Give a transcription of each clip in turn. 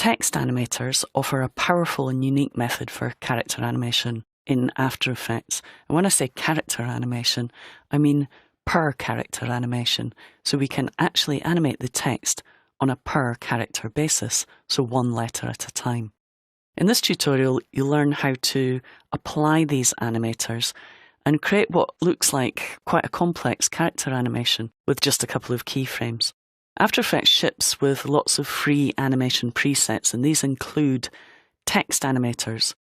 Text animators offer a powerful and unique method for character animation in After Effects. And when I say character animation, I mean per character animation. So we can actually animate the text on a per character basis, so one letter at a time. In this tutorial, you'll learn how to apply these animators and create what looks like quite a complex character animation with just a couple of keyframes. After Effects ships with lots of free animation presets, and these include text animators.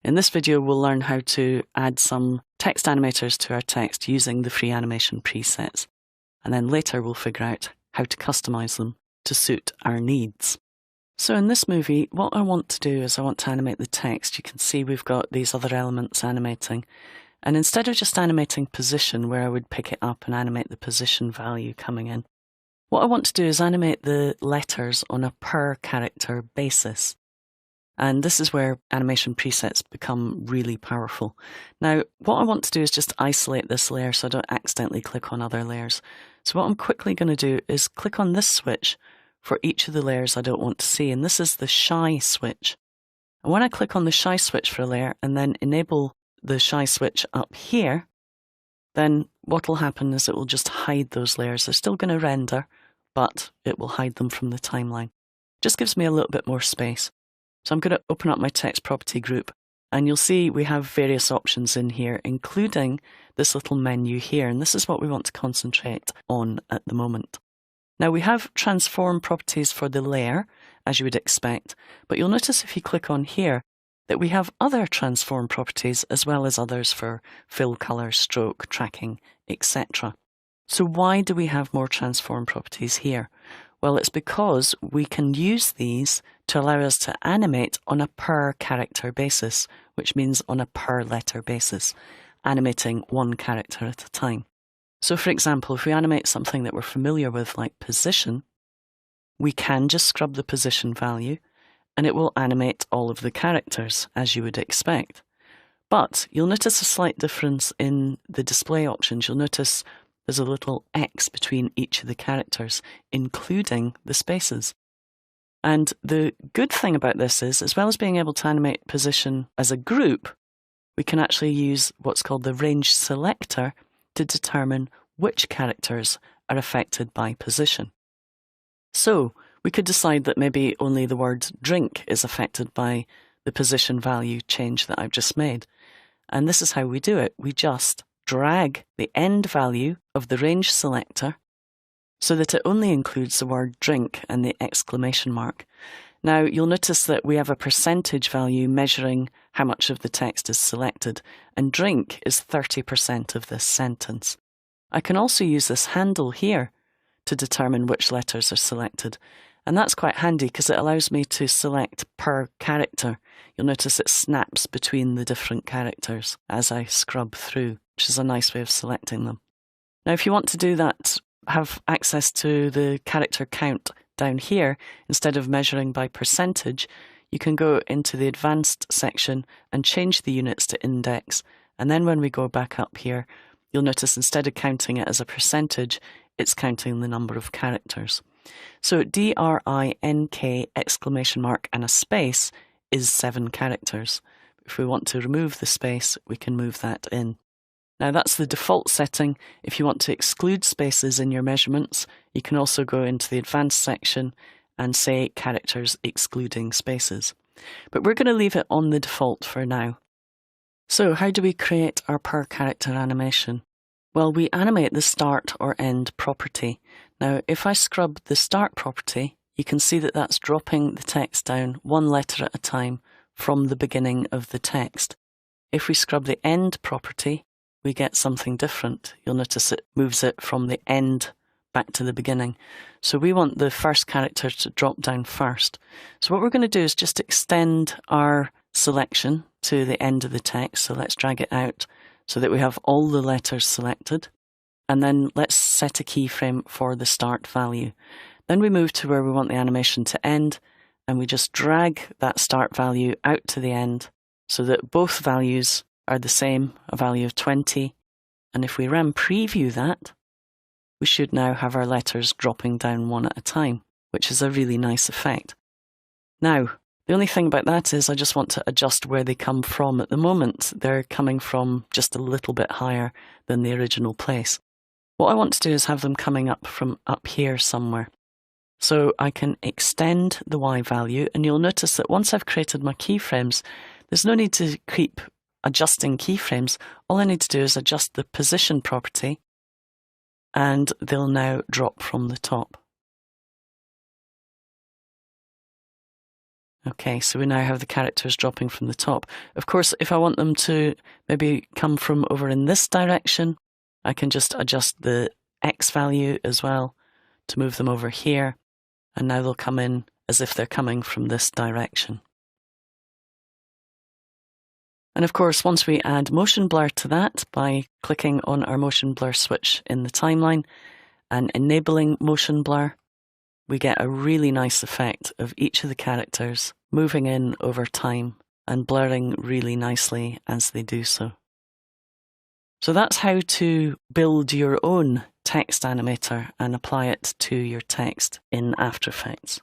In this video, we'll learn how to add some text animators to our text using the free animation presets. And then later we'll figure out how to customize them to suit our needs. So in this movie, what I want to do is I want to animate the text. You can see we've got these other elements animating. And instead of just animating position, where I would pick it up and animate the position value coming in, what I want to do is animate the letters on a per character basis. And this is where animation presets become really powerful. Now, what I want to do is just isolate this layer so I don't accidentally click on other layers. So what I'm quickly going to do is click on this switch for each of the layers I don't want to see. And this is the shy switch. And when I click on the shy switch for a layer and then enable the shy switch up here, then what will happen is it will just hide those layers. They're still going to render, but it will hide them from the timeline. Just gives me a little bit more space. So I'm going to open up my text property group, and you'll see we have various options in here, including this little menu here. And this is what we want to concentrate on at the moment. Now we have transform properties for the layer, as you would expect, but you'll notice if you click on here that we have other transform properties as well as others for fill color, stroke, tracking, etc. So why do we have more transform properties here? Well, it's because we can use these to allow us to animate on a per character basis, which means on a per letter basis, animating one character at a time. So for example, if we animate something that we're familiar with like position, we can just scrub the position value and it will animate all of the characters as you would expect. But you'll notice a slight difference in the display options. You'll notice there's a little X between each of the characters, including the spaces. And the good thing about this is, as well as being able to animate position as a group, we can actually use what's called the range selector to determine which characters are affected by position. So we could decide that maybe only the word drink is affected by the position value change that I've just made. And this is how we do it. We just drag the end value of the range selector so that it only includes the word drink and the exclamation mark. Now you'll notice that we have a percentage value measuring how much of the text is selected, and drink is 30% of this sentence. I can also use this handle here to determine which letters are selected. And that's quite handy because it allows me to select per character. You'll notice it snaps between the different characters as I scrub through, which is a nice way of selecting them. Now, if you want to do that, have access to the character count down here, instead of measuring by percentage, you can go into the advanced section and change the units to index. And then when we go back up here, you'll notice instead of counting it as a percentage, it's counting the number of characters. So DRINK exclamation mark and a space is 7 characters. If we want to remove the space, we can move that in. Now that's the default setting. If you want to exclude spaces in your measurements, you can also go into the advanced section and say characters excluding spaces. But we're going to leave it on the default for now. So how do we create our per character animation? Well, we animate the start or end property. Now, if I scrub the start property, you can see that that's dropping the text down one letter at a time from the beginning of the text. If we scrub the end property, we get something different. You'll notice it moves it from the end back to the beginning. So we want the first character to drop down first. So what we're going to do is just extend our selection to the end of the text. So let's drag it out so that we have all the letters selected. And then let's set a keyframe for the start value. Then we move to where we want the animation to end, and we just drag that start value out to the end so that both values are the same, a value of 20. And if we run preview that, we should now have our letters dropping down one at a time, which is a really nice effect. Now, the only thing about that is I just want to adjust where they come from. At the moment, they're coming from just a little bit higher than the original place. What I want to do is have them coming up from up here somewhere. So I can extend the Y value, and you'll notice that once I've created my keyframes, there's no need to keep adjusting keyframes. All I need to do is adjust the position property, and they'll now drop from the top. Okay, so we now have the characters dropping from the top. Of course, if I want them to maybe come from over in this direction, I can just adjust the X value as well to move them over here. And now they'll come in as if they're coming from this direction. And of course, once we add motion blur to that by clicking on our motion blur switch in the timeline and enabling motion blur, we get a really nice effect of each of the characters moving in over time and blurring really nicely as they do so. So that's how to build your own text animator and apply it to your text in After Effects.